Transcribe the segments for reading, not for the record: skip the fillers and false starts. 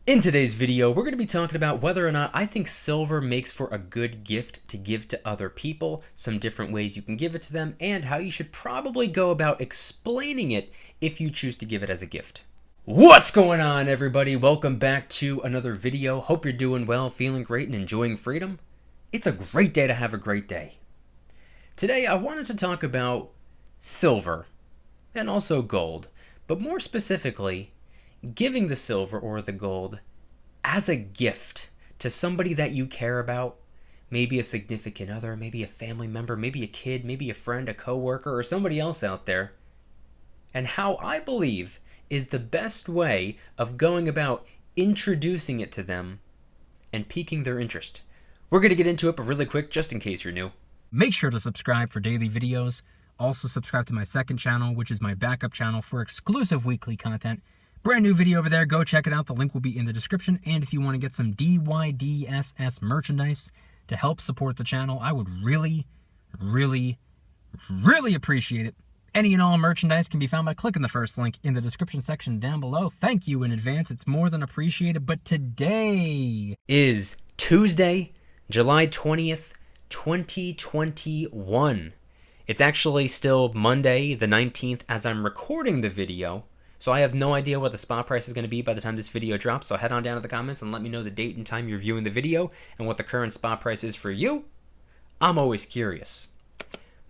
In today's video, we're going to be talking about whether or not I think silver makes for a good gift to give to other people, some different ways you can give it to them, and how you should probably go about explaining it if you choose to give it as a gift. What's going on, everybody? Welcome back to another video. Hope you're doing well, feeling great, and enjoying freedom. It's a great day to have a great day. Today, I wanted to talk about silver and also gold, but more specifically, giving the silver or the gold as a gift to somebody that you care about, maybe a significant other, maybe a family member, maybe a kid, maybe a friend, a coworker, or somebody else out there, and how I believe is the best way of going about introducing it to them and piquing their interest. We're going to get into it, but really quick, just in case you're new. Make sure to subscribe for daily videos. Also subscribe to my second channel, which is my backup channel for exclusive weekly content. Brand new video over there. Go check it out. The link will be in the description. And if you want to get some DYDSS merchandise to help support the channel, I would really appreciate it. Any and all merchandise can be found by clicking the first link in the description section down below. Thank you in advance. It's more than appreciated. But today is Tuesday, July 20th, 2021. It's actually still Monday, the 19th, as I'm recording the video. So I have no idea what the spot price is going to be by the time this video drops. So head on down to the comments and let me know the date and time you're viewing the video and what the current spot price is for you. I'm always curious.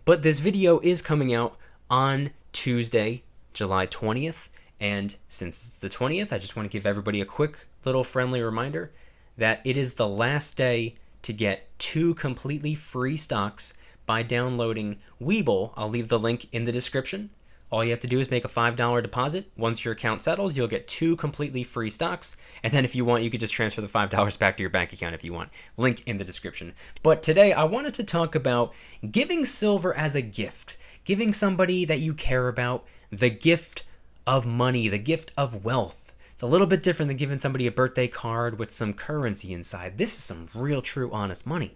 But this video is coming out on Tuesday, July 20th. And since it's the 20th, I just want to give everybody a quick little friendly reminder that it is the last day to get 2 completely free stocks by downloading Webull. I'll leave the link in the description. All you have to do is make a $5 deposit. Once your account settles, you'll get 2 completely free stocks. And then if you want, you could just transfer the $5 back to your bank account if you want. Link in the description. But today, I wanted to talk about giving silver as a gift. Giving somebody that you care about the gift of money, the gift of wealth. It's a little bit different than giving somebody a birthday card with some currency inside. This is some real, true, honest money.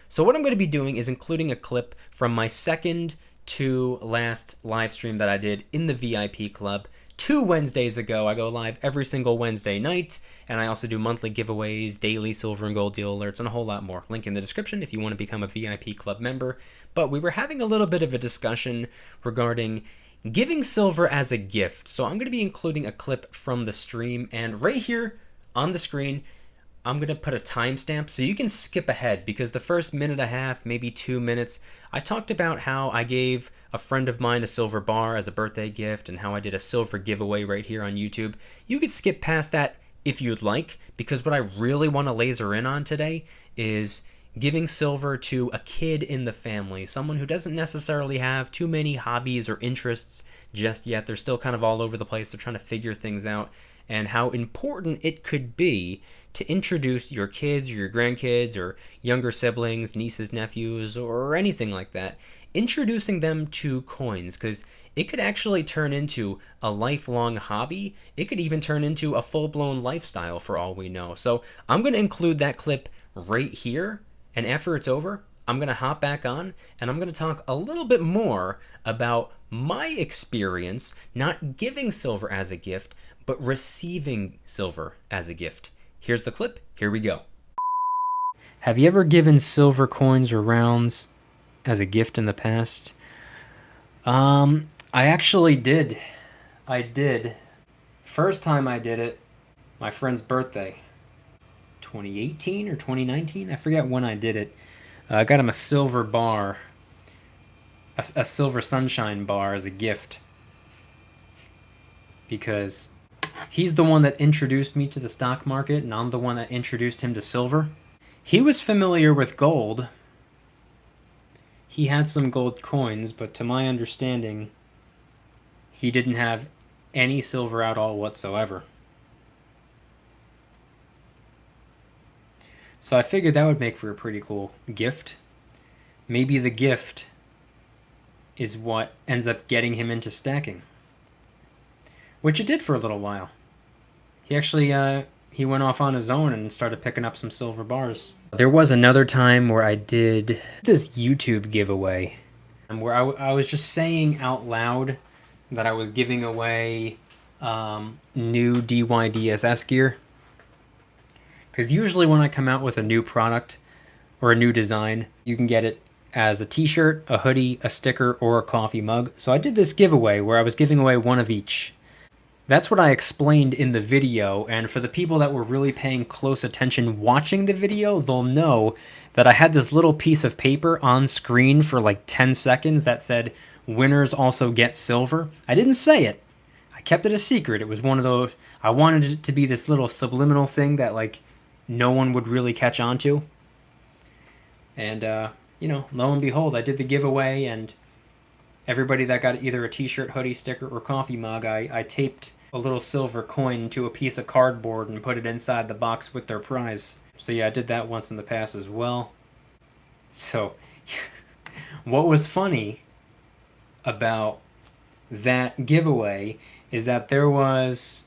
So what I'm going to be doing is including a clip from my second to last live stream that I did in the VIP club 2 Wednesdays ago. I go live every single Wednesday night, and I also do monthly giveaways, daily silver and gold deal alerts, and a whole lot more. Link in the description if you want to become a VIP club member. But we were having a little bit of a discussion regarding giving silver as a gift. So I'm going to be including a clip from the stream, and right here on the screen, I'm going to put a timestamp so you can skip ahead, because the first minute and a half, maybe 2 minutes, I talked about how I gave a friend of mine a silver bar as a birthday gift and how I did a silver giveaway right here on YouTube. You could skip past that if you'd like, because what I really want to laser in on today is giving silver to a kid in the family, someone who doesn't necessarily have too many hobbies or interests just yet. They're still kind of all over the place. They're trying to figure things out, and how important it could be to introduce your kids or your grandkids or younger siblings, nieces, nephews, or anything like that, introducing them to coins, because it could actually turn into a lifelong hobby. It could even turn into a full-blown lifestyle for all we know. So I'm going to include that clip right here, and after it's over, I'm going to hop back on and I'm going to talk a little bit more about my experience not giving silver as a gift, but receiving silver as a gift. Here's the clip. Here we go. Have you ever given silver coins or rounds as a gift in the past? I actually did. I did. First time I did it, my friend's birthday. 2018 or 2019? I forget when I did it. I got him a silver bar, a silver sunshine bar as a gift, because he's the one that introduced me to the stock market, and I'm the one that introduced him to silver. He was familiar with gold. He had some gold coins, but to my understanding, he didn't have any silver at all whatsoever. So I figured that would make for a pretty cool gift. Maybe the gift is what ends up getting him into stacking, which it did for a little while. He actually he went off on his own and started picking up some silver bars. There was another time where I did this YouTube giveaway, where I was just saying out loud that I was giving away new DYDSS gear. Because usually when I come out with a new product or a new design, you can get it as a t-shirt, a hoodie, a sticker, or a coffee mug. So I did this giveaway where I was giving away one of each. That's what I explained in the video, and for the people that were really paying close attention watching the video, they'll know that I had this little piece of paper on screen for like 10 seconds that said, winners also get silver. I didn't say it. I kept it a secret. It was one of those, I wanted it to be this little subliminal thing that like no one would really catch on to. And, you know, lo and behold, I did the giveaway, and everybody that got either a t-shirt, hoodie, sticker, or coffee mug, I taped a little silver coin to a piece of cardboard and put it inside the box with their prize. So yeah, I did that once in the past as well. So what was funny about that giveaway is that there was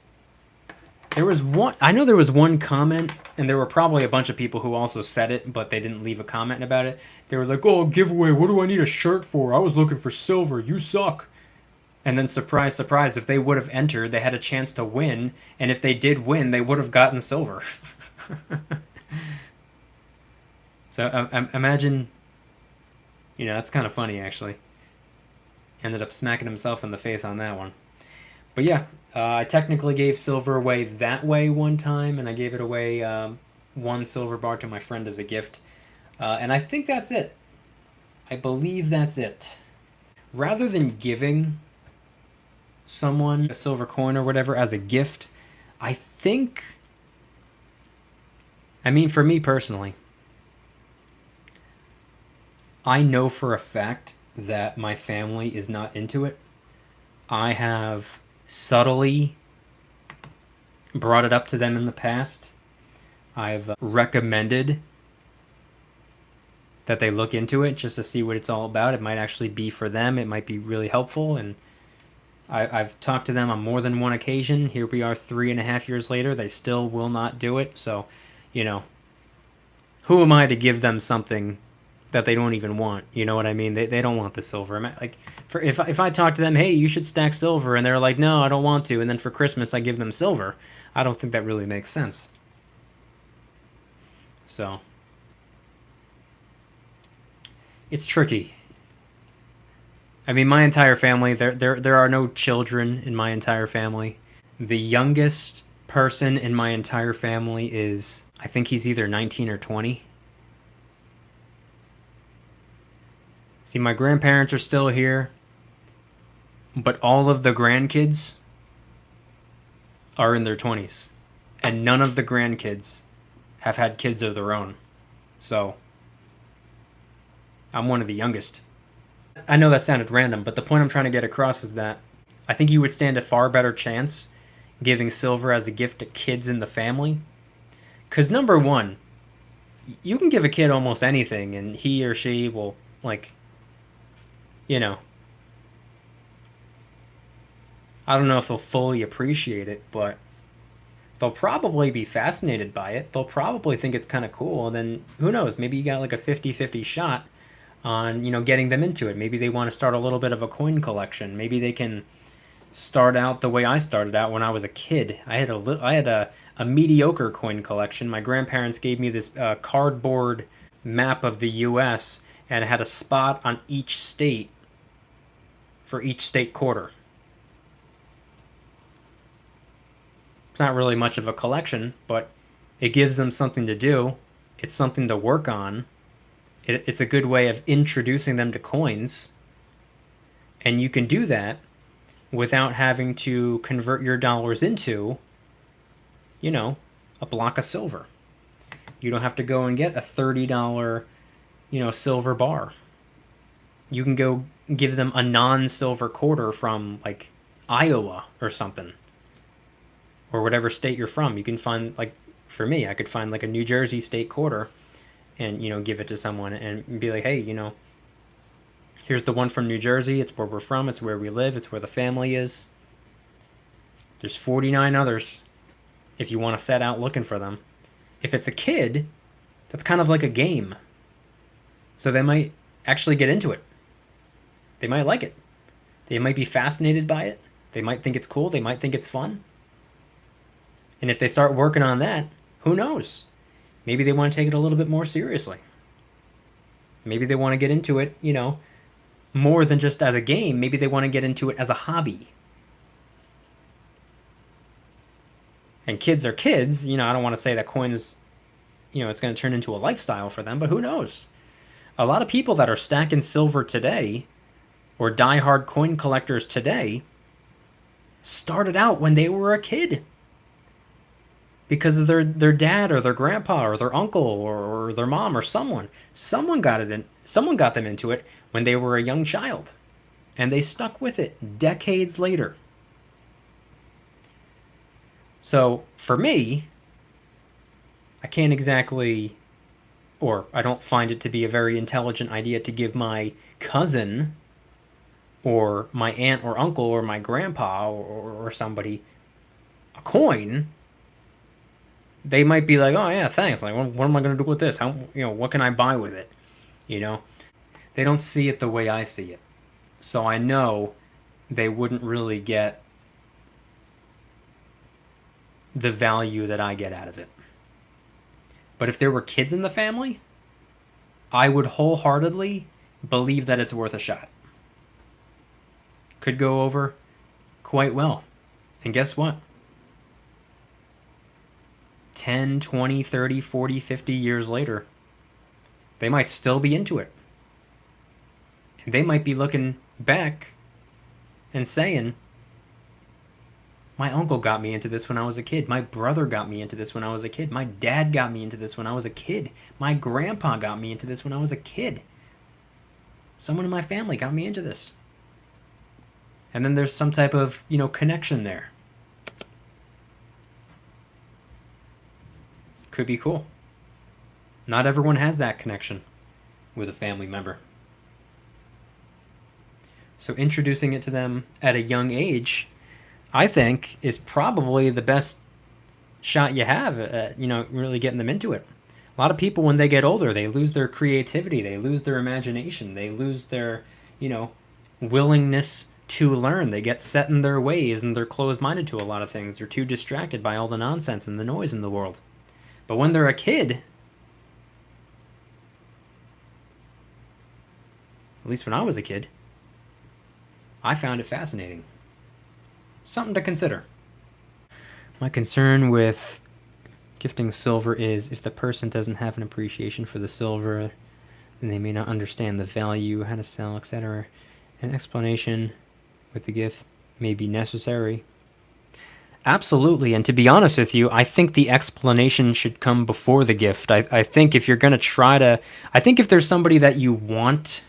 one, I know there was one comment, and there were probably a bunch of people who also said it, but they didn't leave a comment about it. They were like, oh, giveaway, what do I need a shirt for? I was looking for silver, you suck. And then surprise, surprise, if they would have entered, they had a chance to win, and if they did win, they would have gotten silver. So imagine, you know, that's kind of funny actually. Ended up smacking himself in the face on that one. But yeah, I technically gave silver away that way one time, and I gave it away one silver bar to my friend as a gift. And I think that's it. I believe that's it. Rather than giving someone a silver coin or whatever as a gift, I think, I mean, for me personally, I know for a fact that my family is not into it. I have subtly brought it up to them in the past. I've recommended that they look into it just to see what it's all about. It might actually be for them. It might be really helpful. And I've talked to them on more than one occasion. Here we are 3.5 years later. They still will not do it. So, you know, who am I to give them something that they don't even want? You know what I mean? They don't want the silver. Like, if I talk to them, hey, you should stack silver, and they're like, no, I don't want to, and then for Christmas I give them silver, I don't think that really makes sense. So it's tricky. I mean, my entire family, there are no children in my entire family. The youngest person in my entire family is, I think he's either 19 or 20. See, my grandparents are still here, but all of the grandkids are in their 20s, and none of the grandkids have had kids of their own. So I'm one of the youngest. I know that sounded random, but the point I'm trying to get across is that I think you would stand a far better chance giving silver as a gift to kids in the family. Because number one, you can give a kid almost anything, and he or she will, like, you know, I don't know if they'll fully appreciate it, but they'll probably be fascinated by it. They'll probably think it's kind of cool. And then who knows, maybe you got like a 50-50 shot on, you know, getting them into it. Maybe they want to start a little bit of a coin collection. Maybe they can start out the way I started out when I was a kid. I had a mediocre coin collection. My grandparents gave me this cardboard map of the US, and it had a spot on each state for each state quarter. It's not really much of a collection, but it gives them something to do. It's something to work on. It's a good way of introducing them to coins. And you can do that without having to convert your dollars into, you know, a block of silver. You don't have to go and get a $30, you know, silver bar. You can go give them a non-silver quarter from, like, Iowa or something, or whatever state you're from. You can find, like, for me, I could find like a New Jersey state quarter and, you know, give it to someone and be like, hey, you know, here's the one from New Jersey. It's where we're from. It's where we live. It's where the family is. There's 49 others if you want to set out looking for them. If it's a kid, that's kind of like a game. So they might actually get into it. They might like it. They might be fascinated by it. They might think it's cool. They might think it's fun. And if they start working on that, who knows? Maybe they want to take it a little bit more seriously. Maybe they want to get into it, you know, more than just as a game. Maybe they want to get into it as a hobby. And kids are kids. You know, I don't want to say that coins, you know, it's going to turn into a lifestyle for them, but who knows? A lot of people that are stacking silver today or diehard coin collectors today started out when they were a kid because of their dad or their grandpa or their uncle or their mom or someone got them into it when they were a young child, and they stuck with it decades later. So for me, I can't exactly, or I don't find it to be a very intelligent idea to give my cousin or my aunt or uncle or my grandpa or somebody a coin. They might be like, oh yeah, thanks. Like, what am I going to do with this? How, you know, what can I buy with it? You know, they don't see it the way I see it. So I know they wouldn't really get the value that I get out of it. But if there were kids in the family, I would wholeheartedly believe that it's worth a shot. Could go over quite well. And guess what? 10, 20, 30, 40, 50 years later, they might still be into it. And they might be looking back and saying, my uncle got me into this when I was a kid. My brother got me into this when I was a kid. My dad got me into this when I was a kid. My grandpa got me into this when I was a kid. Someone in my family got me into this. And then there's some type of, you know, connection there. Could be cool. Not everyone has that connection with a family member. So introducing it to them at a young age, I think, is probably the best shot you have at, you know, really getting them into it. A lot of people, when they get older, they lose their creativity, they lose their imagination, they lose their, you know, willingness to learn. They get set in their ways and they're closed-minded to a lot of things. They're too distracted by all the nonsense and the noise in the world. But when they're a kid, at least when I was a kid, I found it fascinating. Something to consider. My concern with gifting silver is if the person doesn't have an appreciation for the silver, then they may not understand the value, how to sell, etc. An explanation with the gift may be necessary. Absolutely, and to be honest with you, I think the explanation should come before the gift. I think if you're going to try to... I think if there's somebody that you want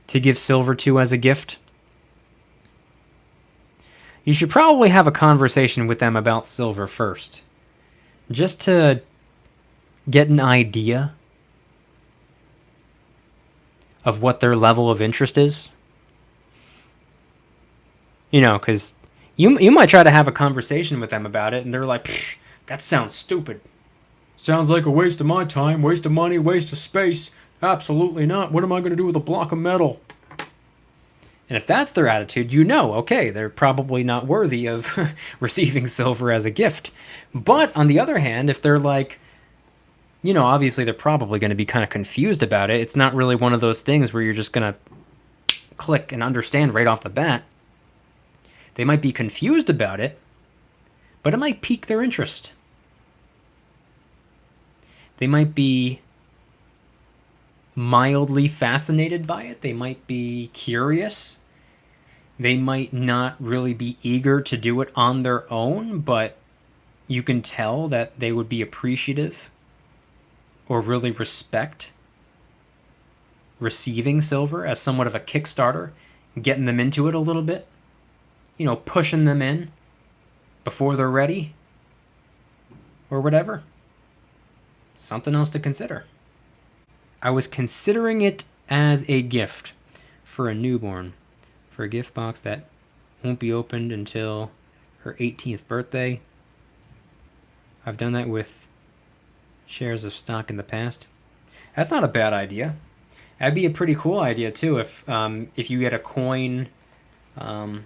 to give silver to as a gift, you should probably have a conversation with them about silver first, just to get an idea of what their level of interest is. You know, because you might try to have a conversation with them about it, and they're like, that sounds stupid. Sounds like a waste of my time, waste of money, waste of space. Absolutely not. What am I going to do with a block of metal? And if that's their attitude, you know, okay, they're probably not worthy of receiving silver as a gift. But on the other hand, if they're like, you know, obviously they're probably going to be kind of confused about it. It's not really one of those things where you're just going to click and understand right off the bat. They might be confused about it, but it might pique their interest. They might be mildly fascinated by it. They might be curious. They might not really be eager to do it on their own, but you can tell that they would be appreciative or really respect receiving silver as somewhat of a Kickstarter, getting them into it a little bit, you know, pushing them in before they're ready or whatever. Something else to consider. I was considering it as a gift for a newborn, for a gift box that won't be opened until her 18th birthday. I've done that with shares of stock in the past. That's not a bad idea. That'd be a pretty cool idea too if you get a coin from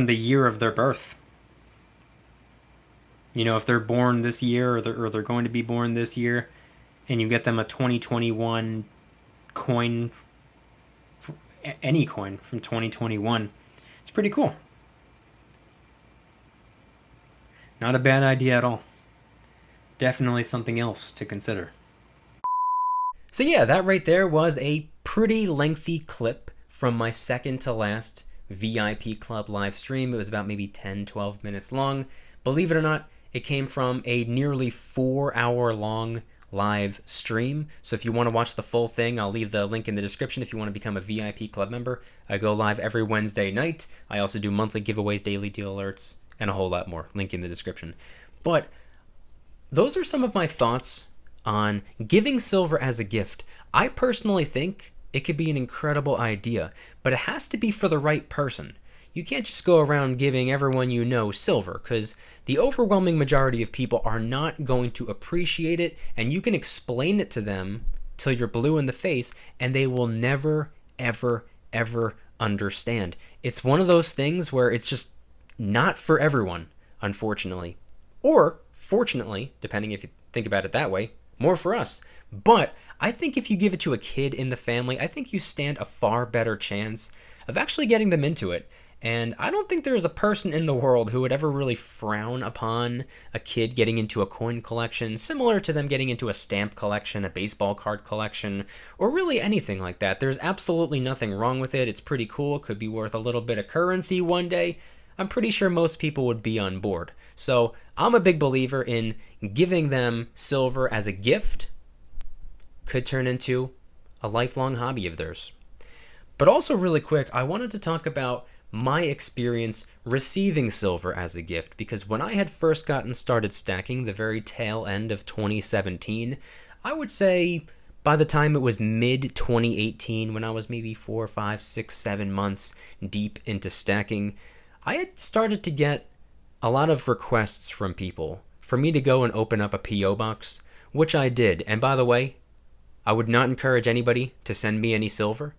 the year of their birth. if they're born this year, or they're going to be born this year, and you get them a 2021 coin, any coin from 2021, it's pretty cool. Not a bad idea at all. Definitely something else to consider. So yeah, that right there was a pretty lengthy clip from my second to last VIP Club live stream. It was about maybe 10-12 minutes long. Believe it or not, it came from a nearly 4-hour long live stream. So if you want to watch the full thing, I'll leave the link in the description. If you want to become a VIP Club member, I go live every Wednesday night. I also do monthly giveaways, daily deal alerts, and a whole lot more. Link in the description. But those are some of my thoughts on giving silver as a gift. I personally think it could be an incredible idea, but it has to be for the right person. You can't just go around giving everyone you know silver, because the overwhelming majority of people are not going to appreciate it, and you can explain it to them till you're blue in the face, and they will never, ever, ever understand. It's one of those things where it's just not for everyone, unfortunately. Or, fortunately, depending if you think about it that way, more for us. But I think if you give it to a kid in the family, I think you stand a far better chance of actually getting them into it. And I don't think there's a person in the world who would ever really frown upon a kid getting into a coin collection, similar to them getting into a stamp collection, a baseball card collection, or really anything like that. There's absolutely nothing wrong with it. It's pretty cool. It could be worth a little bit of currency one day. I'm pretty sure most people would be on board. So I'm a big believer in giving them silver as a gift. Could turn into a lifelong hobby of theirs. But also really quick, I wanted to talk about my experience receiving silver as a gift, because when I had first gotten started stacking, the very tail end of 2017, I would say by the time it was mid-2018, when I was maybe 4, 5, 6, 7 months deep into stacking, I had started to get a lot of requests from people for me to go and open up a P.O. box, which I did. And by the way, I would not encourage anybody to send me any silver.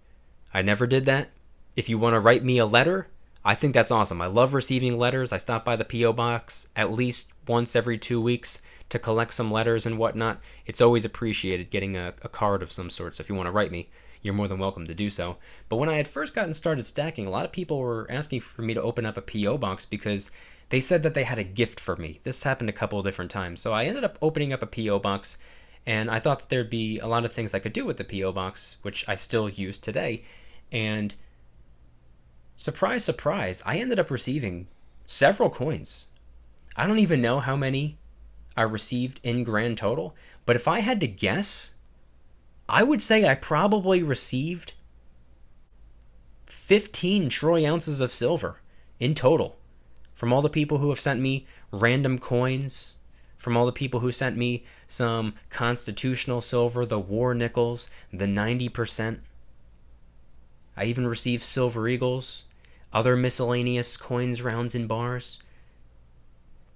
I never did that. If you want to write me a letter, I think that's awesome. I love receiving letters. I stop by the P.O. box at least once every 2 weeks to collect some letters and whatnot. It's always appreciated getting a card of some sort. So if you want to write me, you're more than welcome to do so. But when I had first gotten started stacking, a lot of people were asking for me to open up a P.O. box because they said that they had a gift for me. This happened a couple of different times. So I ended up opening up a P.O. box, and I thought that there'd be a lot of things I could do with the P.O. box, which I still use today. And surprise, surprise, I ended up receiving several coins. I don't even know how many I received in grand total, but if I had to guess, I would say I probably received 15 troy ounces of silver in total from all the people who have sent me random coins, from all the people who sent me some constitutional silver, the war nickels, the 90%. I even received silver eagles, other miscellaneous coins, rounds, and bars.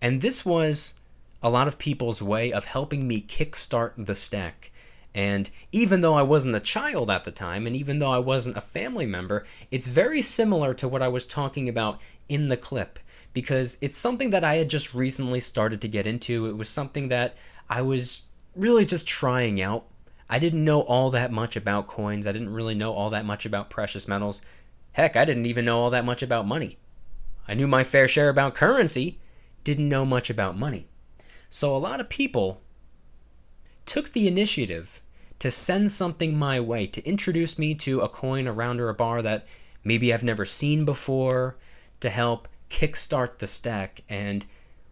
And this was a lot of people's way of helping me kickstart the stack. And even though I wasn't a child at the time, and even though I wasn't a family member, it's very similar to what I was talking about in the clip, because it's something that I had just recently started to get into. It was something that I was really just trying out. I didn't know all that much about coins. I didn't really know all that much about precious metals. Heck, I didn't even know all that much about money. I knew my fair share about currency, didn't know much about money. So a lot of people took the initiative to send something my way, to introduce me to a coin, a round, or a bar that maybe I've never seen before, to help kickstart the stack. And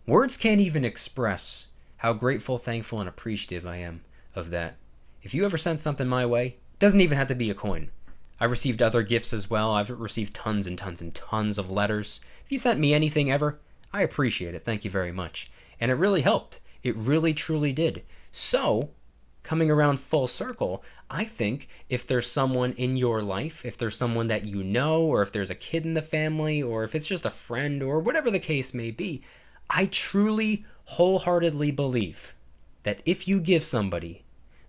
words can't even express how grateful, thankful, and appreciative I am of that. If you ever send something my way, it doesn't even have to be a coin. I received other gifts as well. I've received tons and tons and tons of letters. If you sent me anything ever, I appreciate it. Thank you very much. And it really helped. It really, truly did. So, coming around full circle, I think if there's someone in your life, if there's someone that you know, or if there's a kid in the family, or if it's just a friend, or whatever the case may be, I truly, wholeheartedly believe that if you give somebody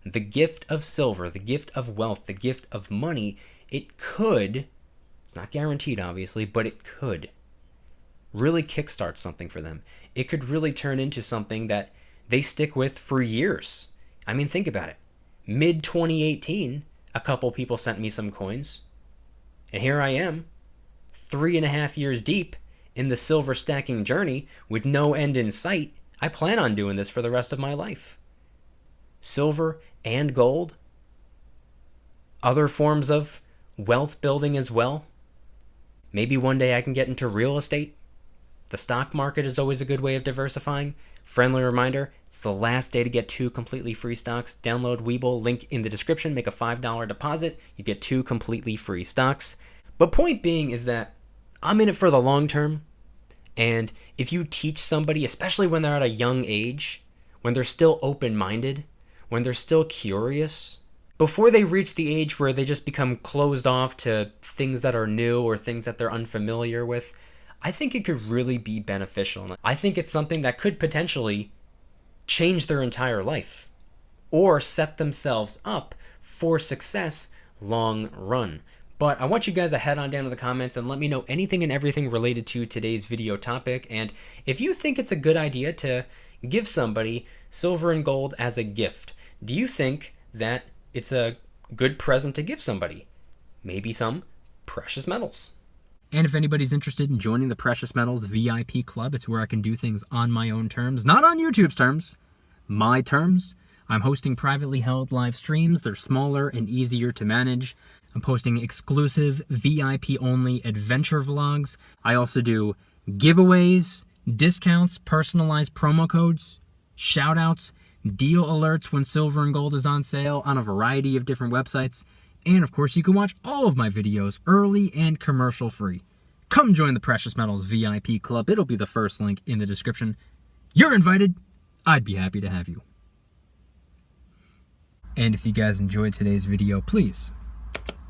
the gift of silver, the gift of wealth, the gift of money, it could, it's not guaranteed obviously, but it could really kickstart something for them. It could really turn into something that they stick with for years. I mean, think about it. Mid 2018, a couple people sent me some coins, and here I am, 3.5 years deep in the silver stacking journey with no end in sight. I plan on doing this for the rest of my life. Silver and gold, other forms of wealth building as well. Maybe one day I can get into real estate. The stock market is always a good way of diversifying. Friendly reminder, it's the last day to get 2 completely free stocks. Download Webull, link in the description, make a $5 deposit. You get 2 completely free stocks. But point being is that I'm in it for the long term. And if you teach somebody, especially when they're at a young age, when they're still open-minded, when they're still curious, before they reach the age where they just become closed off to things that are new or things that they're unfamiliar with, I think it could really be beneficial. I think it's something that could potentially change their entire life or set themselves up for success long run. But I want you guys to head on down to the comments and let me know anything and everything related to today's video topic. And if you think it's a good idea to give somebody silver and gold as a gift, do you think that it's a good present to give somebody? Maybe some precious metals. And if anybody's interested in joining the Precious Metals VIP Club, it's where I can do things on my own terms, not on YouTube's terms, my terms. I'm hosting privately held live streams. They're smaller and easier to manage. I'm posting exclusive VIP-only adventure vlogs. I also do giveaways, discounts, personalized promo codes, shoutouts, deal alerts when silver and gold is on sale on a variety of different websites. And of course, you can watch all of my videos early and commercial free. Come join the Precious Metals VIP Club. It'll be the first link in the description. You're invited. I'd be happy to have you. And if you guys enjoyed today's video, please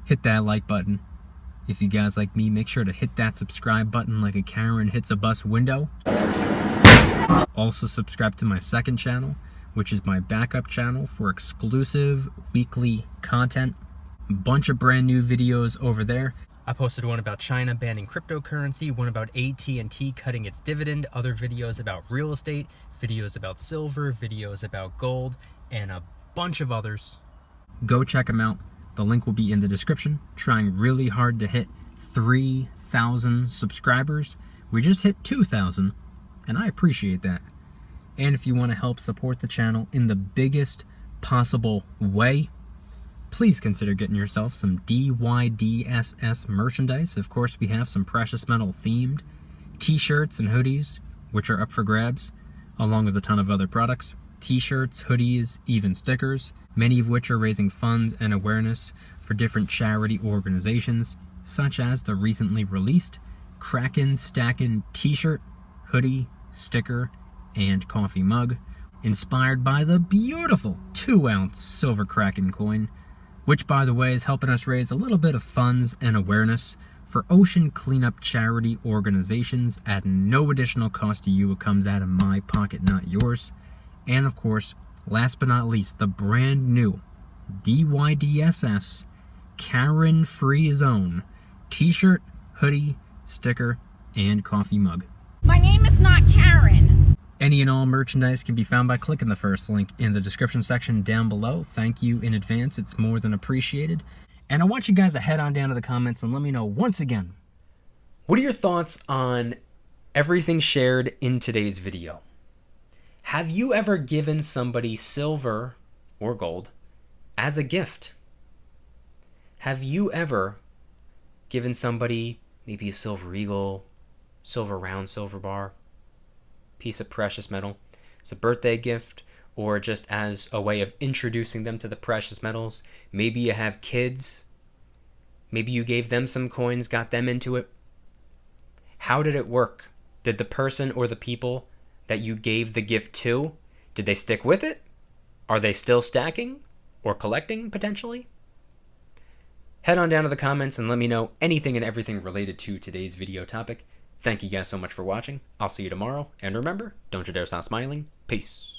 hit that like button. If you guys like me, make sure to hit that subscribe button like a Karen hits a bus window. Also subscribe to my second channel, which is my backup channel for exclusive weekly content. Bunch of brand new videos over there. I posted one about China banning cryptocurrency, one about AT&T cutting its dividend, other videos about real estate, videos about silver, videos about gold, and a bunch of others. Go check them out. The link will be in the description. Trying really hard to hit 3,000 subscribers. We just hit 2,000, and I appreciate that. And if you want to help support the channel in the biggest possible way, please consider getting yourself some DYDSS merchandise. Of course, we have some precious metal themed t-shirts and hoodies, which are up for grabs, along with a ton of other products. T-shirts, hoodies, even stickers, many of which are raising funds and awareness for different charity organizations, such as the recently released Kraken Stackin' t-shirt, hoodie, sticker, and coffee mug, inspired by the beautiful 2-ounce silver Kraken coin, which, by the way, is helping us raise a little bit of funds and awareness for ocean cleanup charity organizations at no additional cost to you. It comes out of my pocket, not yours. And of course, last but not least, the brand new DYDSS Karen Free Zone t-shirt, hoodie, sticker, and coffee mug. My name is not Karen. Any and all merchandise can be found by clicking the first link in the description section down below. Thank you in advance. It's more than appreciated. And I want you guys to head on down to the comments and let me know once again. What are your thoughts on everything shared in today's video? Have you ever given somebody silver or gold as a gift? Have you ever given somebody maybe a silver eagle, silver round, silver bar, piece of precious metal as a birthday gift, or just as a way of introducing them to the precious metals? Maybe you have kids. Maybe you gave them some coins, got them into it. How did it work? Did the person or the people that you gave the gift to, did they stick with it? Are they still stacking or collecting potentially? Head on down to the comments and let me know anything and everything related to today's video topic. Thank you guys so much for watching. I'll see you tomorrow. And remember, don't you dare stop smiling. Peace.